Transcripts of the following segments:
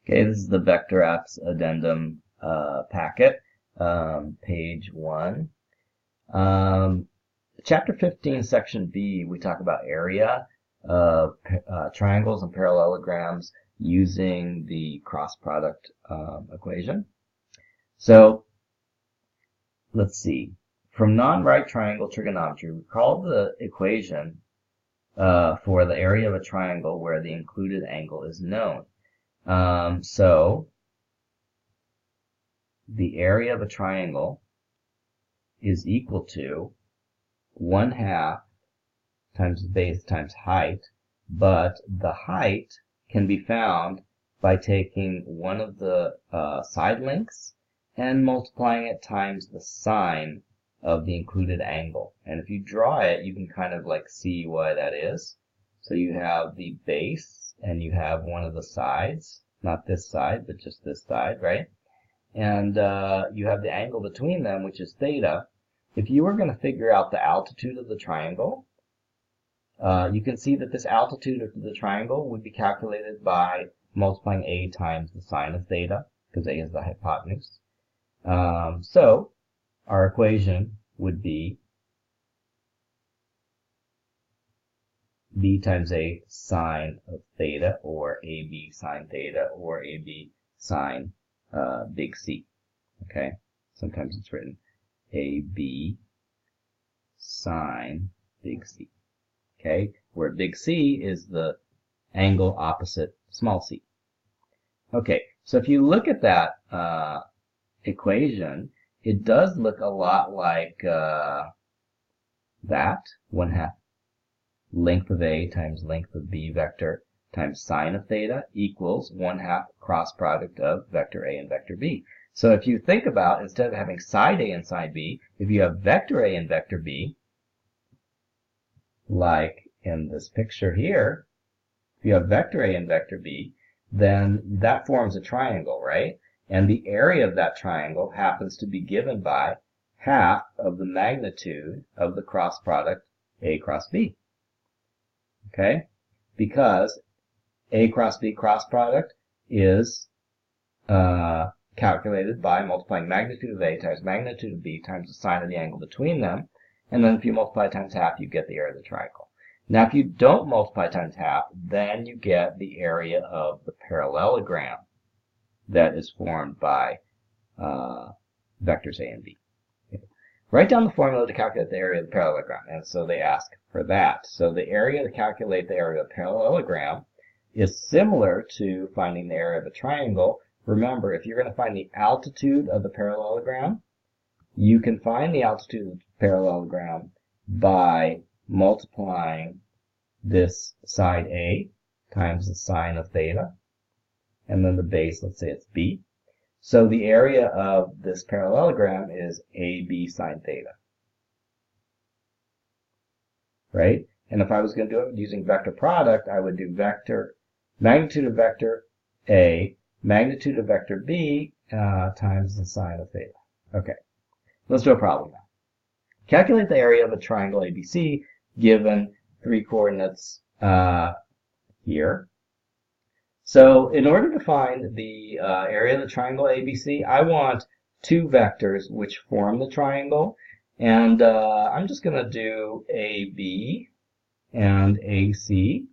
Okay, this is the Vector Apps Addendum packet, page 1. Chapter 15, section B, we talk about area of triangles and parallelograms using the cross product equation. So, let's see. From non-right triangle trigonometry, recall the equation for the area of a triangle where the included angle is known. So the area of a triangle is equal to 1/2 times the base times height, but the height can be found by taking one of the side lengths and multiplying it times the sine of the included angle. And if you draw it, you can kind of like see why that is. So you have the base and you have one of the sides, not this side, but just this side, right? And you have the angle between them, which is theta. If you were going to figure out the altitude of the triangle, you can see that this altitude of the triangle would be calculated by multiplying a times the sine of theta, because a is the hypotenuse. So our equation would be b times a sine of theta, or ab sine theta, or ab sine big C. Okay, sometimes it's written ab sine big C. Okay, where big C is the angle opposite small c. Okay, so if you look at that equation, it does look a lot like that, 1/2 length of A times length of B vector times sine of theta equals 1/2 cross product of vector A and vector B. So if you think about, instead of having side A and side B, if you have vector A and vector B, like in this picture here, if you have vector A and vector B, then that forms a triangle, right? And the area of that triangle happens to be given by 1/2 of the magnitude of the cross product A cross B. Okay? Because A cross B cross product is calculated by multiplying magnitude of A times magnitude of B times the sine of the angle between them. And then if you multiply times 1/2, you get the area of the triangle. Now, if you don't multiply times 1/2, then you get the area of the parallelogram that is formed by vectors A and B. Okay. Write down the formula to calculate the area of the parallelogram. And so they ask for that. So the area to calculate the area of the parallelogram is similar to finding the area of a triangle. Remember, if you're going to find the altitude of the parallelogram, you can find the altitude of the parallelogram by multiplying this side A times the sine of theta, and then the base, let's say it's B. So the area of this parallelogram is AB sine theta, right? And if I was going to do it using vector product, I would do vector magnitude of vector A, magnitude of vector B times the sine of theta. Okay, let's do a problem now. Calculate the area of a triangle ABC given 3 coordinates here. So in order to find the area of the triangle ABC, I want 2 vectors which form the triangle. And I'm just going to do AB and AC.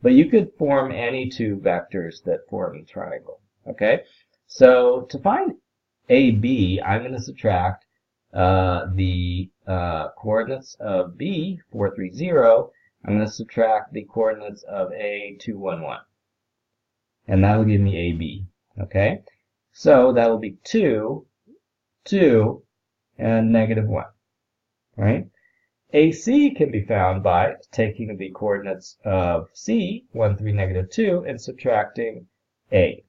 But you could form any 2 vectors that form the triangle. Okay? So to find AB, I'm going to subtract the coordinates of B, 4, 3, 0. I'm going to subtract the coordinates of A, 2, 1, 1. And that will give me AB. Okay? So that will be 2, 2, and -1. Right? AC can be found by taking the coordinates of C, 1, 3, -2, and subtracting A.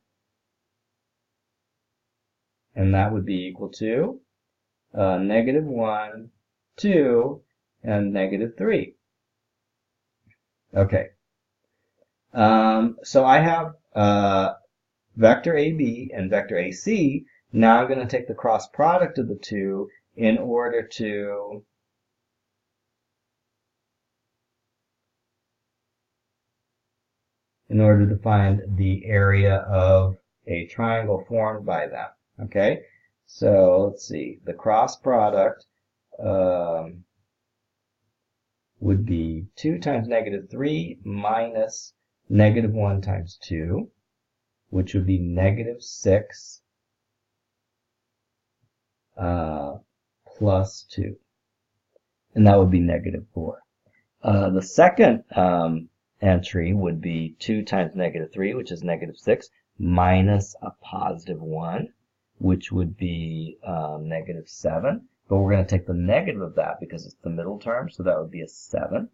And that would be equal to -1, 2, and -3. Okay. So I have vector AB and vector AC. Now I'm going to take the cross product of the two in order to find the area of a triangle formed by them. Okay, so let's see. The cross product would be 2 times -3 minus -1 times 2, which would be -6 plus 2. And that would be -4. The second entry would be 2 times -3, which is -6, minus a +1, which would be -7. But we're going to take the negative of that because it's the middle term, so that would be a 7.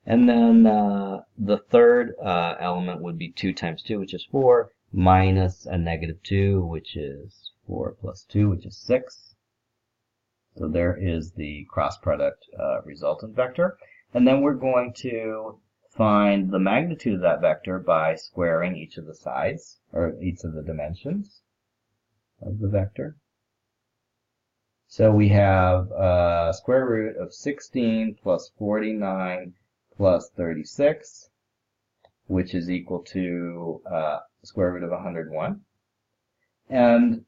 And then the third element would be 2 times 2, which is 4, minus a -2, which is 4 plus 2, which is 6. So there is the cross product resultant vector. And then we're going to find the magnitude of that vector by squaring each of the sides, or each of the dimensions of the vector. So we have square root of 16 plus 49 plus 36, which is equal to square root of 101. And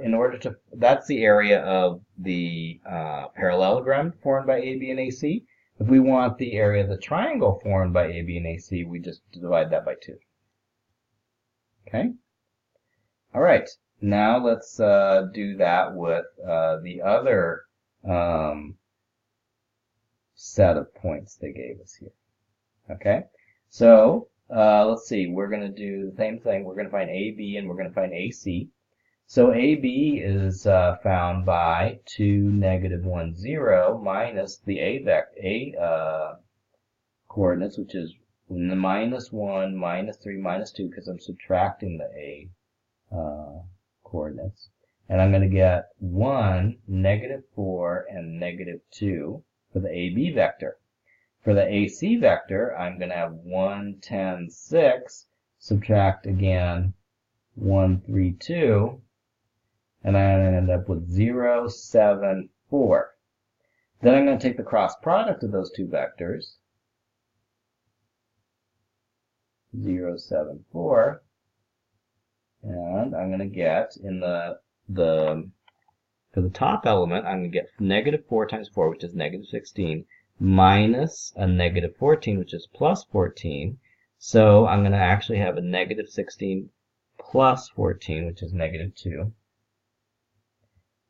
in order to, that's the area of the parallelogram formed by AB and AC. If we want the area of the triangle formed by AB and AC, we just divide that by 2. Okay? All right. Now let's do that with the other set of points they gave us here. Okay? So let's see. We're going to do the same thing. We're going to find AB and we're going to find AC. So AB is found by 2, -1, 0 minus the A coordinates, which is -1, -3, -2, because I'm subtracting the A coordinates. And I'm going to get 1, -4, and -2 for the AB vector. For the AC vector, I'm going to have 1, 10, 6, subtract again 1, 3, 2, and I'm going to end up with 0, 7, 4. Then I'm going to take the cross product of those two vectors, 0, 7, 4, and I'm going to get in for the top element, I'm going to get -4 times 4, which is -16, minus a -14, which is plus 14. So I'm going to actually have a -16 plus 14, which is -2.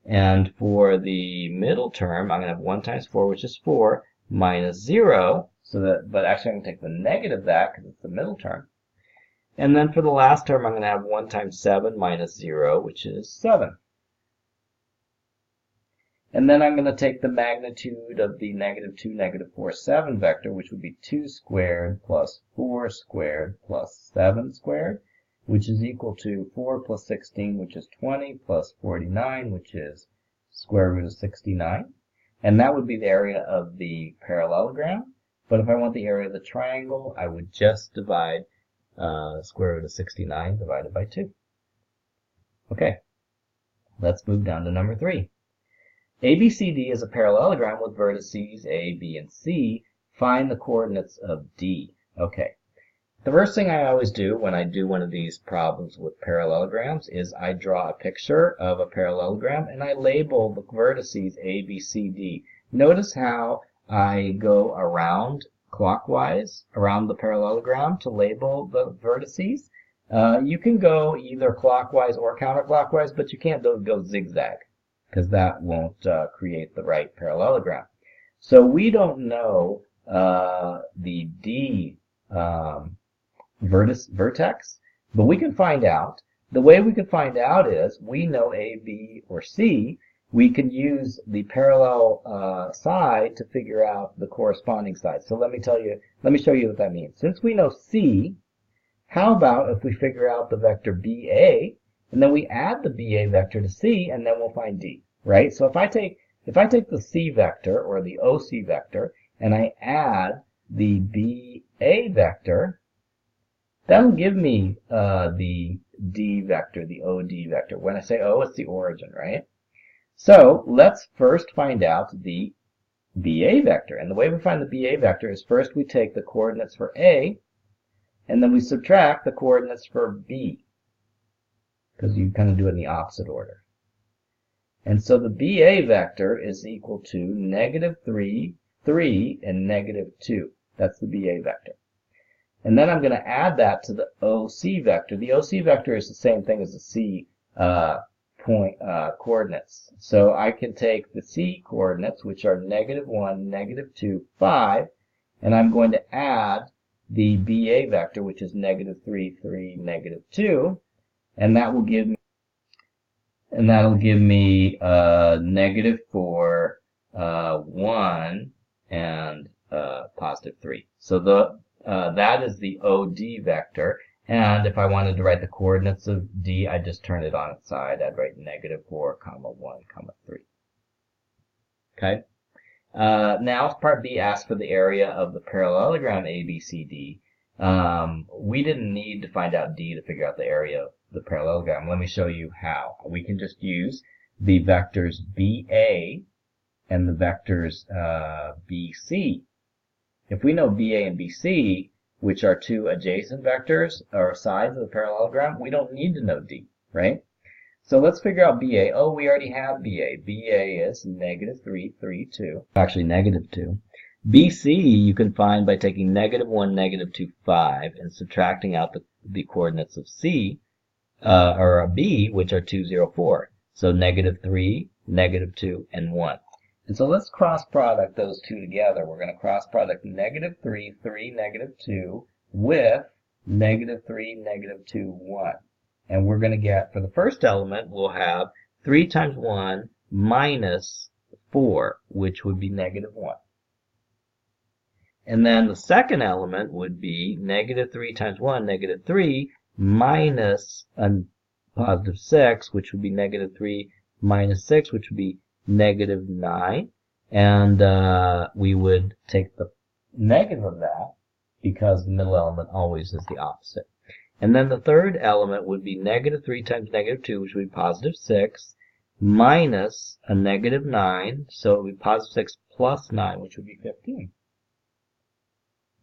And for the middle term, I'm going to have 1 times 4, which is 4, minus 0. So that, but actually I'm going to take the negative of that because it's the middle term. And then for the last term, I'm going to have 1 times 7 minus 0, which is 7. And then I'm going to take the magnitude of the -2, -4, 7 vector, which would be 2 squared plus 4 squared plus 7 squared, which is equal to 4 plus 16, which is 20, plus 49, which is square root of 69. And that would be the area of the parallelogram. But if I want the area of the triangle, I would just divide square root of 69 divided by 2. Okay, let's move down to number 3. ABCD is a parallelogram with vertices A, B, and C. Find the coordinates of D. Okay. The first thing I always do when I do one of these problems with parallelograms is I draw a picture of a parallelogram and I label the vertices A, B, C, D. Notice how I go around clockwise around the parallelogram to label the vertices. You can go either clockwise or counterclockwise, but you can't go zigzag, because that won't create the right parallelogram. So we don't know the D vertex, but we can find out. The way we can find out is we know A, B, or C. We can use the parallel side to figure out the corresponding side. So let me show you what that means. Since we know C, how about if we figure out the vector BA, and then we add the BA vector to C, and then we'll find D, right? So if I take the C vector, or the OC vector, and I add the BA vector, that'll give me the D vector, the OD vector. When I say O, it's the origin, right? So let's first find out the BA vector. And the way we find the BA vector is first we take the coordinates for A, and then we subtract the coordinates for B. because you kind of do it in the opposite order. And so the BA vector is equal to -3, 3, and -2. That's the BA vector. And then I'm going to add that to the OC vector. The OC vector is the same thing as the C coordinates. So I can take the C coordinates, which are -1, -2, 5, and I'm going to add the BA vector, which is -3, 3, -2, and that will give me -4, 1, and +3. So that is the OD vector. And if I wanted to write the coordinates of D, I'd just turn it on its side. I'd write -4, 1, 3. Okay. Now part B asks for the area of the parallelogram ABCD. We didn't need to find out D to figure out the area of the parallelogram. Let me show you how. We can just use the vectors BA and the vectors BC. If we know BA and BC, which are two adjacent vectors or sides of the parallelogram, we don't need to know D, right? So let's figure out BA. Oh, we already have BA. BA is -3, 3, 2. Actually, -2. BC you can find by taking -1, -2, 5, and subtracting out the coordinates of C, or B, which are 2, 0, 4. So -3, -2, and 1. And so let's cross product those two together. We're going to cross product -3, 3, -2 with -3, -2, 1. And we're going to get, for the first element, we'll have 3 times 1 minus 4, which would be -1. And then the second element would be -3 times 1, -3, minus a +6, which would be -3 minus 6, which would be -9. And we would take the negative of that, because the middle element always is the opposite. And then the third element would be -3 times -2, which would be +6, minus a -9, so it would be +6 plus 9, which would be 15.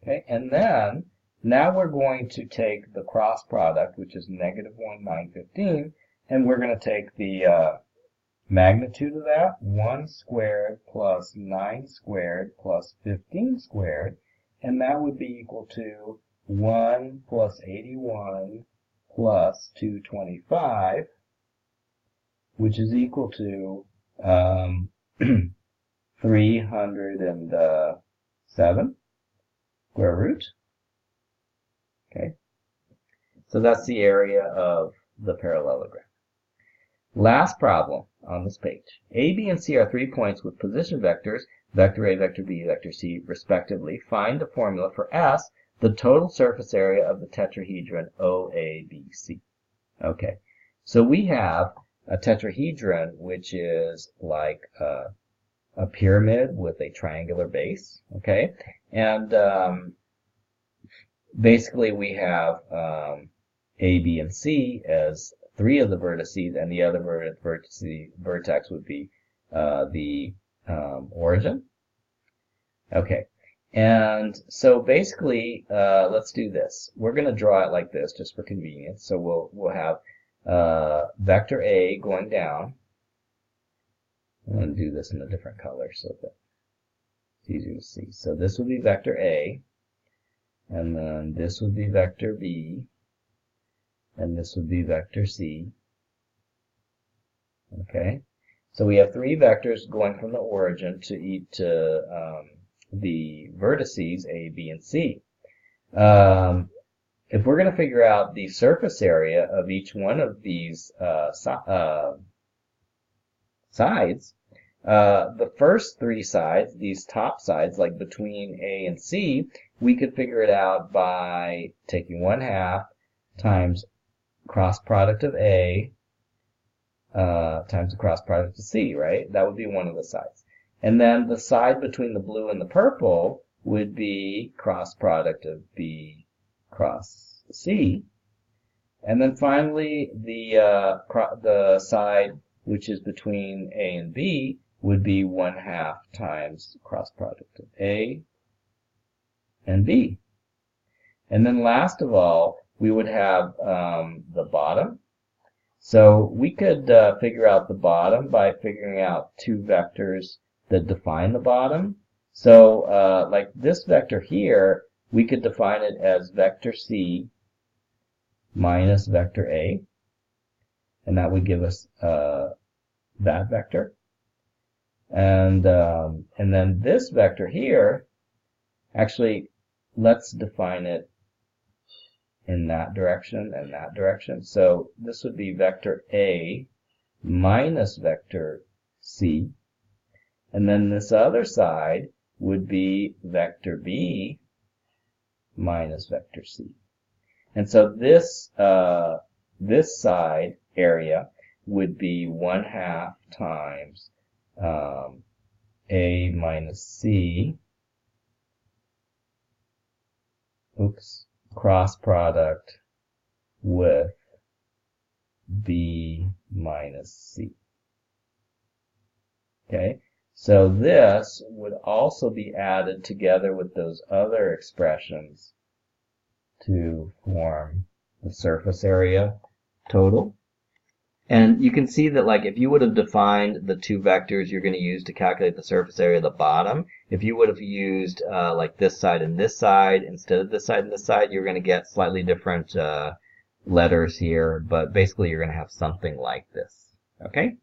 Okay, and then, now we're going to take the cross product, which is -1, 9, 15, and we're going to take the magnitude of that, 1 squared plus 9 squared plus 15 squared, and that would be equal to 1 plus 81 plus 225, which is equal to 307 square root. Okay, so that's the area of the parallelogram. Last problem on this page. A, B, and C are 3 points with position vectors, vector A, vector B, vector C, respectively. Find the formula for S, the total surface area of the tetrahedron OABC. Okay, so we have a tetrahedron, which is like a pyramid with a triangular base, okay? And basically we have A, B, and C as 3 of the vertices, and the other vertex would be the origin. Okay, and so basically, let's do this. We're going to draw it like this just for convenience. So we'll have vector A going down. I'm going to do this in a different color so that it's easier to see. So this would be vector A, and then this would be vector B, and this would be vector C. Okay, so we have 3 vectors going from the origin to the vertices A, B, and C. If we're going to figure out the surface area of each one of these sides, the first 3 sides, these top sides, like between A and C, we could figure it out by taking 1/2 times cross product of A times the cross product of C, right? That would be one of the sides. And then the side between the blue and the purple would be cross product of B cross C. And then finally, the side which is between A and B would be 1/2 times cross product of A and B. And then last of all, we would have the bottom. So we could figure out the bottom by figuring out two vectors that define the bottom. So like this vector here, we could define it as vector C minus vector A, and that would give us that vector. And then this vector here, actually, let's define it in that direction and that direction. So this would be vector A minus vector C. And then this other side would be vector B minus vector C. And so this this side area would be 1/2 times A minus C, cross product with B minus C. Okay, so this would also be added together with those other expressions to form the surface area total. And you can see that, like, if you would have defined the two vectors you're going to use to calculate the surface area of the bottom, if you would have used like this side and this side instead of this side and this side, you're going to get slightly different letters here, but basically you're going to have something like this. Okay?